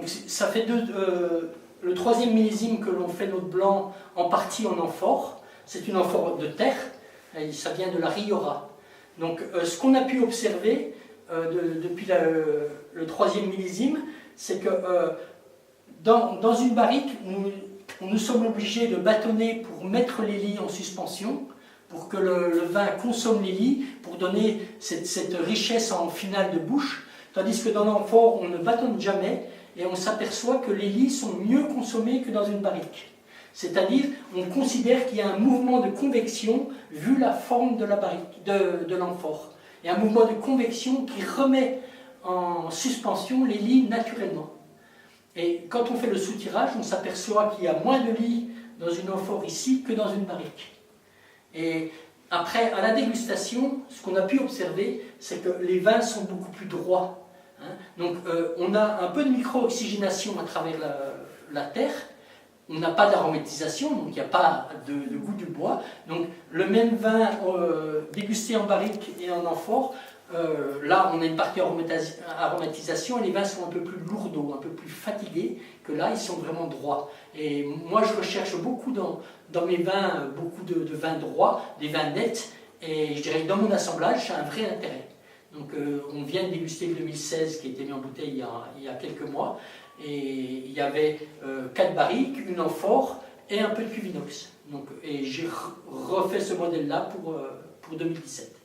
Donc ça fait le troisième millésime que l'on fait notre blanc en partie en amphore. C'est une amphore de terre, et ça vient de la Riora. Donc ce qu'on a pu observer depuis le troisième millésime, c'est que dans une barrique, nous sommes obligés de bâtonner pour mettre les lits en suspension, pour que le vin consomme les lits, pour donner cette richesse en finale de bouche, tandis que dans l'amphore, on ne bâtonne jamais, et on s'aperçoit que les lits sont mieux consommés que dans une barrique. C'est-à-dire, on considère qu'il y a un mouvement de convection vu la forme de la barrique, de l'amphore. Et un mouvement de convection qui remet en suspension les lits naturellement. Et quand on fait le soutirage, on s'aperçoit qu'il y a moins de lits dans une amphore ici que dans une barrique. Et après, à la dégustation, ce qu'on a pu observer, c'est que les vins sont beaucoup plus droits. Donc on a un peu de micro-oxygénation à travers la terre, on n'a pas d'aromatisation, donc il n'y a pas de goût du bois. Donc le même vin dégusté en barrique et en amphore, là on a une partie aromatisation et les vins sont un peu plus lourdeaux, un peu plus fatigués, que là ils sont vraiment droits. Et moi je recherche beaucoup dans mes vins, beaucoup de vins droits, des vins nets, et je dirais que dans mon assemblage c'est un vrai intérêt. Donc on vient de déguster le 2016 qui a été mis en bouteille il y a quelques mois, et il y avait 4 barriques, une amphore et un peu de cuvinox. Donc, et j'ai refait ce modèle-là pour 2017.